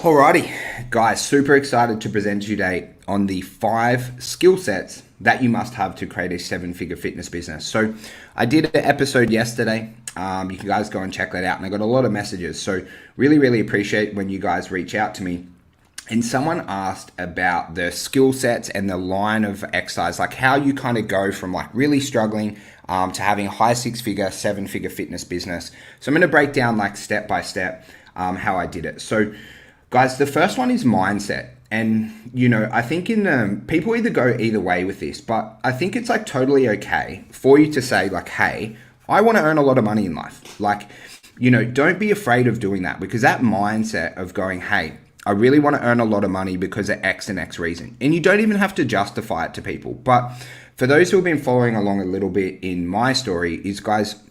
Alrighty, guys, super excited to present you today on the 5 skill sets that you must have to create a 7-figure fitness business. So I did an episode yesterday. You can guys go and check that out. And I got a lot of messages. So really appreciate when you guys reach out to me. And someone asked about the skill sets and the line of exercise, like how you kind of go from like really struggling to having a high 6-figure, 7-figure fitness business. So I'm going to break down like step by step how I did it. So guys, the first one is mindset. And, I think people either go either way with this, but I think it's like totally okay for you to say like, hey, I want to earn a lot of money in life. Like, don't be afraid of doing that, because that mindset of going, hey, I really want to earn a lot of money because of X and X reason. And you don't even have to justify it to people. But for those who have been following along a little bit in my story is, guys,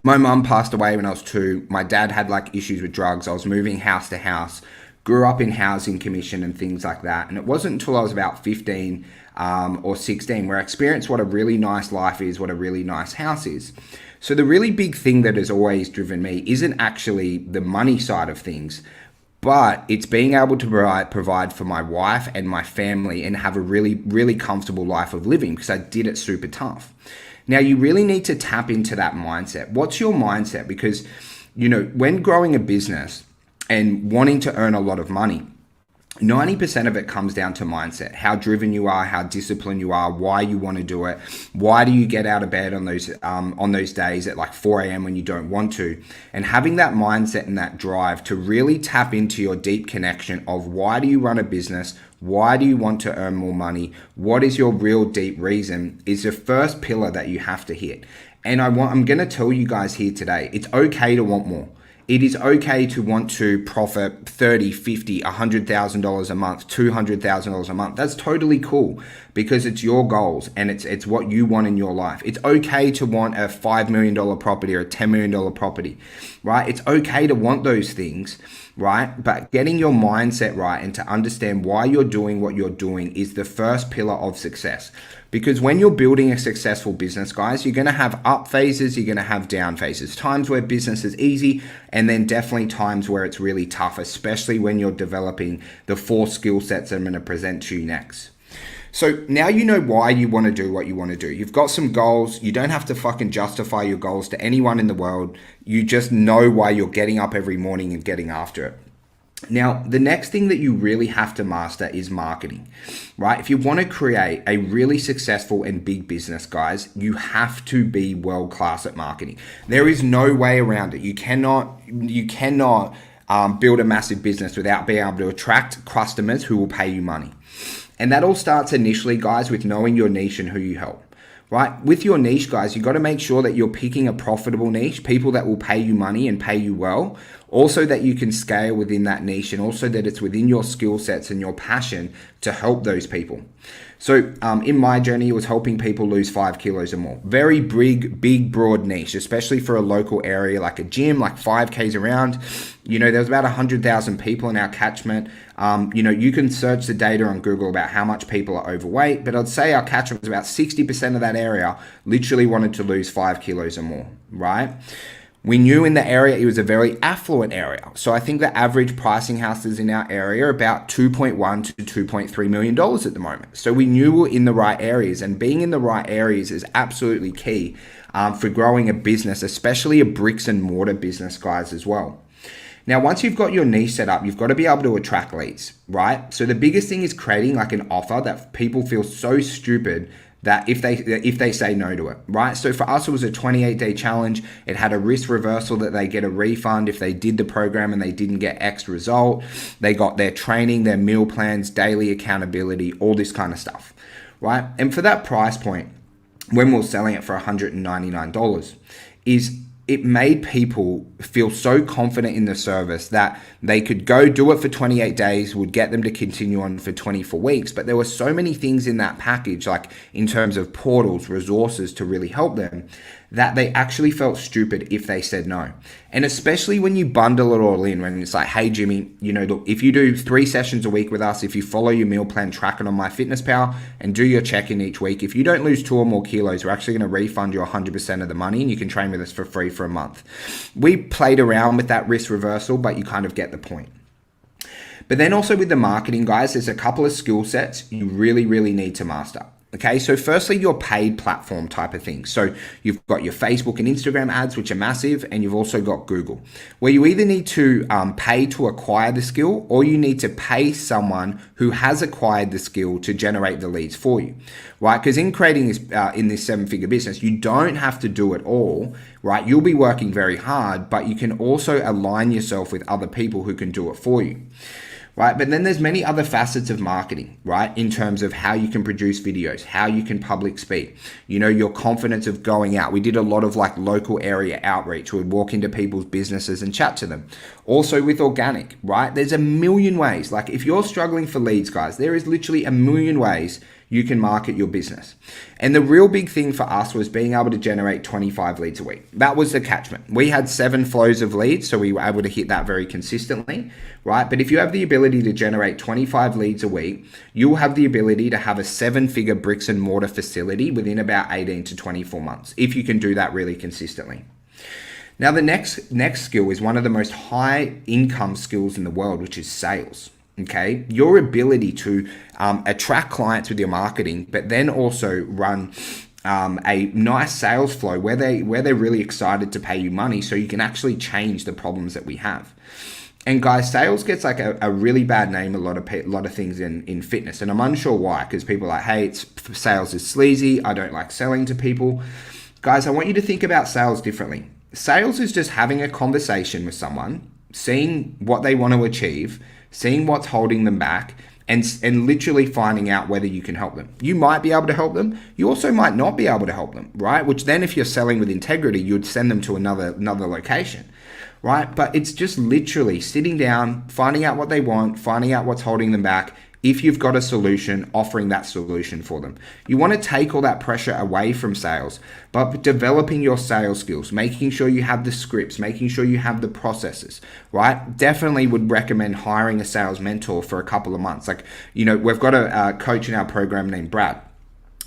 my mum passed away when I was 2. My dad had like issues with drugs. I was moving house to house. Grew up in housing commission and things like that. And it wasn't until I was about 15 or 16 where I experienced what a really nice life is, what a really nice house is. So the really big thing that has always driven me isn't actually the money side of things, but it's being able to provide for my wife and my family and have a really comfortable life of living, because I did it super tough. Now, you really need to tap into that mindset. What's your mindset? Because, when growing a business and wanting to earn a lot of money, 90% of it comes down to mindset. How driven you are, how disciplined you are, why you want to do it. Why do you get out of bed on those days at like 4 a.m. when you don't want to? And having that mindset and that drive to really tap into your deep connection of why do you run a business? Why do you want to earn more money? What is your real deep reason is the first pillar that you have to hit. And I'm going to tell you guys here today, it's okay to want more. It is okay to want to profit $30, $50, $100,000 a month, $200,000 a month. That's totally cool, because it's your goals and it's what you want in your life. It's okay to want a $5 million property or a $10 million property, right? It's okay to want those things, right? But getting your mindset right and to understand why you're doing what you're doing is the first pillar of success. Because when you're building a successful business, guys, you're going to have up phases, you're going to have down phases, times where business is easy, and then definitely times where it's really tough, especially when you're developing the 4 skill sets that I'm going to present to you next. So now you know why you want to do what you want to do. You've got some goals. You don't have to fucking justify your goals to anyone in the world. You just know why you're getting up every morning and getting after it. Now, the next thing that you really have to master is marketing, right? If you want to create a really successful and big business, guys, you have to be world class at marketing. There is no way around it. You cannot build a massive business without being able to attract customers who will pay you money. And that all starts initially, guys, with knowing your niche and who you help. Right? With your niche, guys, you got to make sure that you're picking a profitable niche, people that will pay you money and pay you well. Also that you can scale within that niche, and also that it's within your skill sets and your passion to help those people. So in my journey, it was helping people lose 5 kilos or more. Very big, broad niche, especially for a local area like a gym, like 5Ks around. There was about 100,000 people in our catchment. You can search the data on Google about how much people are overweight, but I'd say our catchment was about 60% of that area literally wanted to lose 5 kilos or more, right? We knew in the area it was a very affluent area. So I think the average pricing houses in our area are about $2.1 to $2.3 million at the moment. So we knew we were in the right areas, and being in the right areas is absolutely key for growing a business, especially a bricks and mortar business, guys, as well. Now, once you've got your niche set up, you've got to be able to attract leads, right? So the biggest thing is creating like an offer that people feel so stupid that if they say no to it, right? So for us, it was a 28-day challenge. It had a risk reversal that they get a refund if they did the program and they didn't get X result. They got their training, their meal plans, daily accountability, all this kind of stuff, right? And for that price point, when we were selling it for $199, it made people feel so confident in the service that they could go do it for 28 days, would get them to continue on for 24 weeks. But there were so many things in that package, like in terms of portals, resources to really help them, that they actually felt stupid if they said no. And especially when you bundle it all in, when it's like, hey, Jimmy, look, if you do 3 sessions a week with us, if you follow your meal plan, track it on MyFitnessPal and do your check-in each week, if you don't lose 2 or more kilos, we're actually going to refund you 100% of the money and you can train with us for free for a month. We played around with that risk reversal, but you kind of get the point. But then also with the marketing, guys, there's a couple of skill sets you really, really need to master. Okay, so firstly, your paid platform type of thing. So you've got your Facebook and Instagram ads, which are massive, and you've also got Google, where you either need to pay to acquire the skill, or you need to pay someone who has acquired the skill to generate the leads for you, right? Because in creating this, in this seven-figure business, you don't have to do it all, right? You'll be working very hard, but you can also align yourself with other people who can do it for you. Right? But then there's many other facets of marketing, right? In terms of how you can produce videos, how you can public speak, your confidence of going out. We did a lot of like local area outreach. We'd walk into people's businesses and chat to them. Also with organic, right? There's a million ways. Like if you're struggling for leads, guys, there is literally a million ways you can market your business. And the real big thing for us was being able to generate 25 leads a week. That was the catchment. We had 7 flows of leads, so we were able to hit that very consistently, right? But if you have the ability to generate 25 leads a week, you'll have the ability to have a 7-figure bricks and mortar facility within about 18 to 24 months, if you can do that really consistently. Now, the next skill is one of the most high income skills in the world, which is sales. Okay, your ability to attract clients with your marketing, but then also run a nice sales flow where they're really excited to pay you money, so you can actually change the problems that we have. And guys, sales gets like a really bad name a lot of things in fitness, and I'm unsure why, because people are like, hey, sales is sleazy. I don't like selling to people. Guys, I want you to think about sales differently. Sales is just having a conversation with someone, seeing what they want to achieve, seeing what's holding them back, and literally finding out whether you can help them. You might be able to help them. You also might not be able to help them, right? Which then if you're selling with integrity, you'd send them to another location, right? But it's just literally sitting down, finding out what they want, finding out what's holding them back. If you've got a solution, offering that solution for them. You want to take all that pressure away from sales, but developing your sales skills, making sure you have the scripts, making sure you have the processes, right? Definitely would recommend hiring a sales mentor for a couple of months. Like, we've got a coach in our program named Brad.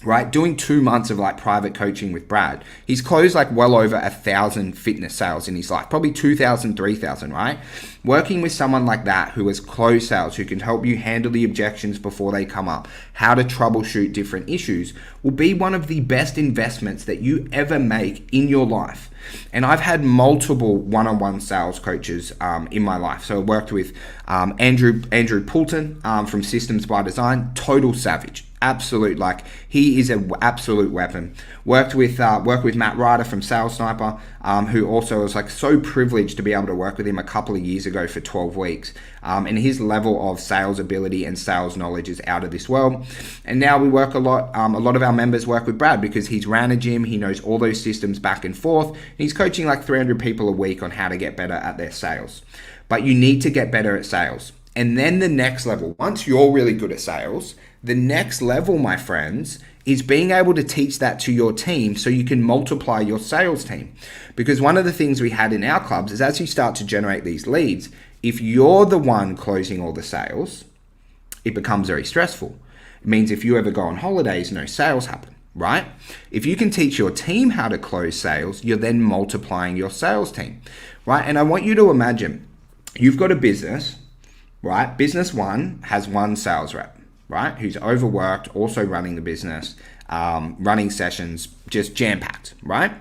Right, doing 2 months of like private coaching with Brad, he's closed like well over 1,000 fitness sales in his life, probably 2,000, 3,000, right? Working with someone like that who has closed sales, who can help you handle the objections before they come up, how to troubleshoot different issues, will be one of the best investments that you ever make in your life. And I've had multiple one-on-one sales coaches in my life. So I worked with Andrew Poulton from Systems by Design, total savage. Absolute, like he is an absolute weapon. Worked with Matt Ryder from Sales Sniper, who also was like so privileged to be able to work with him a couple of years ago for 12 weeks. And his level of sales ability and sales knowledge is out of this world. And now we work a lot of our members work with Brad because he's ran a gym, he knows all those systems back and forth. And he's coaching like 300 people a week on how to get better at their sales. But you need to get better at sales. And then the next level, once you're really good at sales, the next level, my friends, is being able to teach that to your team so you can multiply your sales team. Because one of the things we had in our clubs is as you start to generate these leads, if you're the one closing all the sales, it becomes very stressful. It means if you ever go on holidays, no sales happen, right? If you can teach your team how to close sales, you're then multiplying your sales team, right? And I want you to imagine you've got a business, right? Business one has one sales rep, right? Who's overworked, also running the business, running sessions, just jam-packed, right?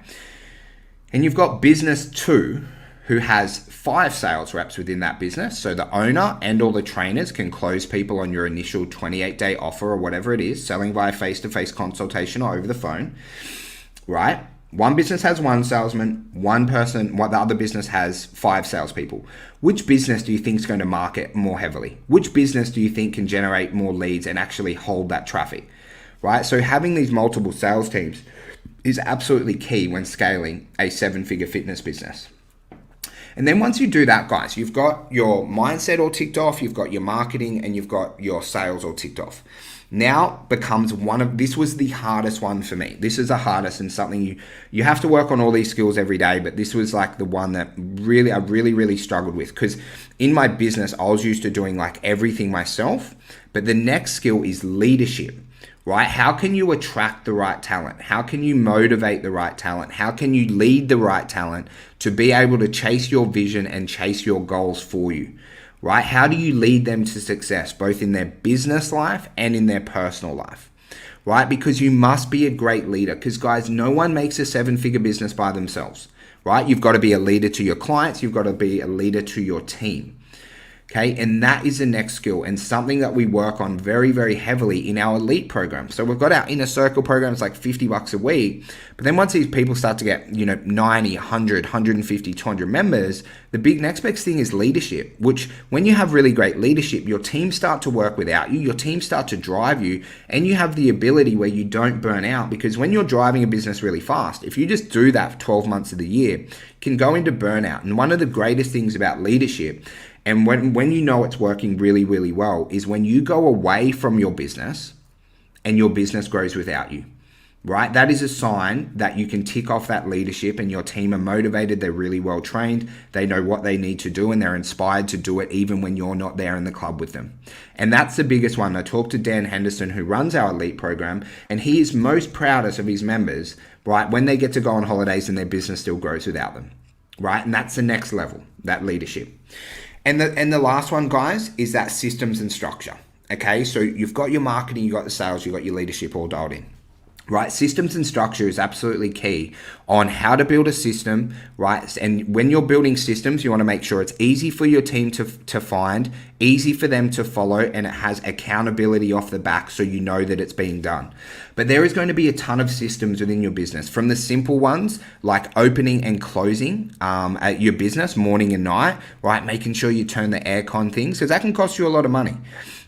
And you've got business two, who has 5 sales reps within that business. So the owner and all the trainers can close people on your initial 28-day offer or whatever it is, selling via face-to-face consultation or over the phone, right? One business has 1 salesman, the other business has 5 salespeople. Which business do you think is going to market more heavily? Which business do you think can generate more leads and actually hold that traffic, right? So having these multiple sales teams is absolutely key when scaling a 7-figure fitness business. And then once you do that, guys, you've got your mindset all ticked off, you've got your marketing, and you've got your sales all ticked off. Now becomes this was the hardest one for me. This is the hardest and something you have to work on all these skills every day, but this was like the one that I really struggled with, because in my business, I was used to doing like everything myself, but the next skill is leadership. Right? How can you attract the right talent? How can you motivate the right talent? How can you lead the right talent to be able to chase your vision and chase your goals for you? right? How do you lead them to success, both in their business life and in their personal life, right? Because you must be a great leader, because guys, no one makes a 7-figure business by themselves, right? You've got to be a leader to your clients. You've got to be a leader to your team. Okay, and that is the next skill, and something that we work on very, very heavily in our elite program. So we've got our inner circle programs, like $50 a week. But then once these people start to get, 90, 100, 150, 200 members, the next big thing is leadership, which when you have really great leadership, your team start to work without you, your team start to drive you, and you have the ability where you don't burn out. Because when you're driving a business really fast, if you just do that for 12 months of the year, you can go into burnout. And one of the greatest things about leadership, and when you know it's working really, really well, is when you go away from your business and your business grows without you, right? That is a sign that you can tick off that leadership and your team are motivated, they're really well trained, they know what they need to do, and they're inspired to do it even when you're not there in the club with them. And that's the biggest one. I talked to Dan Henderson, who runs our elite program, and he is most proudest of his members, right, when they get to go on holidays and their business still grows without them, right? And that's the next level, that leadership. And the last one, guys, is that systems and structure. Okay, so you've got your marketing, you've got the sales, you've got your leadership all dialed in. Right, systems and structure is absolutely key on how to build a system, right? And when you're building systems, you want to make sure it's easy for your team to find, easy for them to follow, and it has accountability off the back so you know that it's being done. But there is going to be a ton of systems within your business, from the simple ones like opening and closing at your business morning and night, right? Making sure you turn the aircon things, because that can cost you a lot of money,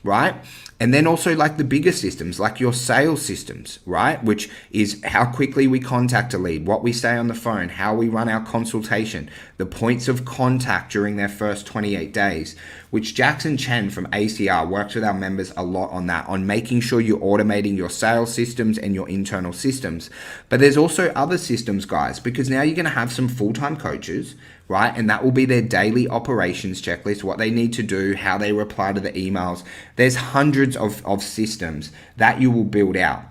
right? And then also like the bigger systems, like your sales systems, right? Which is how quickly we contact a lead, what we say on the phone, how we run our consultation, the points of contact during their first 28 days, which Jackson Chen from ACR works with our members a lot on that, on making sure you're automating your sales systems and your internal systems. But there's also other systems, guys, because now you're going to have some full-time coaches, right? And that will be their daily operations checklist, what they need to do, how they reply to the emails. There's hundreds of systems that you will build out.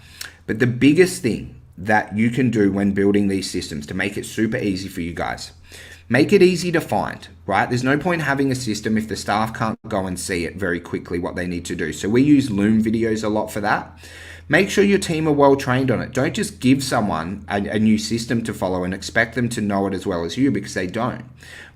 But the biggest thing that you can do when building these systems to make it super easy for you guys, make it easy to find, right? There's no point having a system if the staff can't go and see it very quickly what they need to do. So we use Loom videos a lot for that. Make sure your team are well trained on it. Don't just give someone a new system to follow and expect them to know it as well as you, because they don't,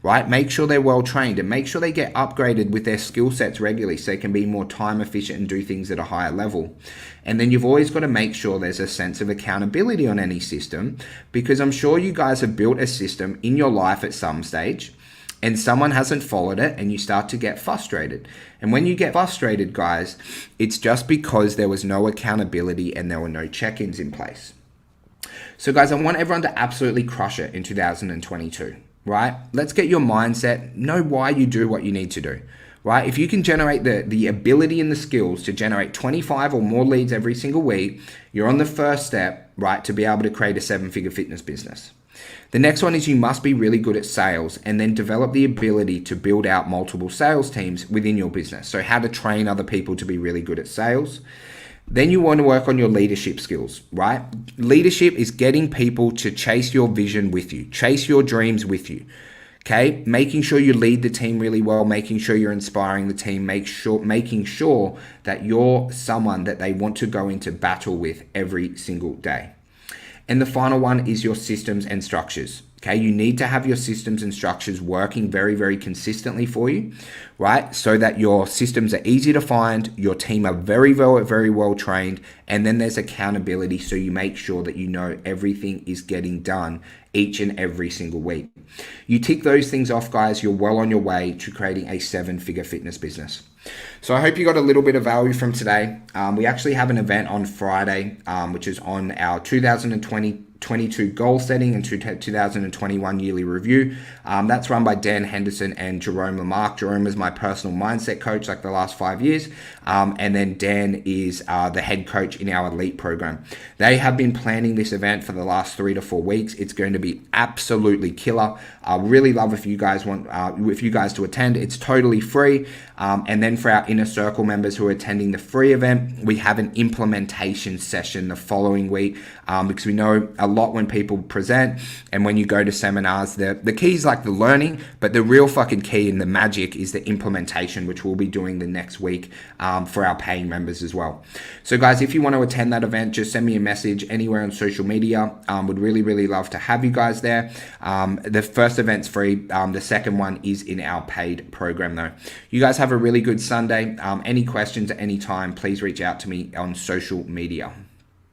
right? Make sure they're well trained and make sure they get upgraded with their skill sets regularly so they can be more time efficient and do things at a higher level. And then you've always got to make sure there's a sense of accountability on any system, because I'm sure you guys have built a system in your life at some stage and someone hasn't followed it and you start to get frustrated. And when you get frustrated, guys, it's just because there was no accountability and there were no check-ins in place. So guys, I want everyone to absolutely crush it in 2022, right? Let's get your mindset, know why you do what you need to do, right? If you can generate the ability and the skills to generate 25 or more leads every single week, you're on the first step, right, to be able to create a 7-figure fitness business. The next one is you must be really good at sales and then develop the ability to build out multiple sales teams within your business. So how to train other people to be really good at sales. Then you want to work on your leadership skills, right? Leadership is getting people to chase your vision with you, chase your dreams with you. Okay, making sure you lead the team really well, making sure you're inspiring the team, making sure that you're someone that they want to go into battle with every single day. And the final one is your systems and structures. Okay, you need to have your systems and structures working very, very consistently for you, right? So that your systems are easy to find, your team are very well trained, and then there's accountability so you make sure that you know everything is getting done each and every single week. You tick those things off, guys, you're well on your way to creating a 7-figure fitness business. So I hope you got a little bit of value from today. We actually have an event on Friday, which is on our 2022 goal setting and 2021 yearly review. That's run by Dan Henderson and Jerome Lamarck. Jerome is my personal mindset coach like the last 5 years. And then Dan is the head coach in our elite program. They have been planning this event for the last 3 to 4 weeks. It's going to be absolutely killer. I really love if you guys to attend. It's totally free. And then for our inner circle members who are attending the free event, we have an implementation session the following week because we know a a lot when people present and when you go to seminars. The key is like the learning, but the real fucking key and the magic is the implementation, which we'll be doing the next week for our paying members as well. So guys, if you want to attend that event, just send me a message anywhere on social media. Would really love to have you guys there. The first event's free. The second one is in our paid program though. You guys have a really good Sunday. Any questions at any time, please reach out to me on social media.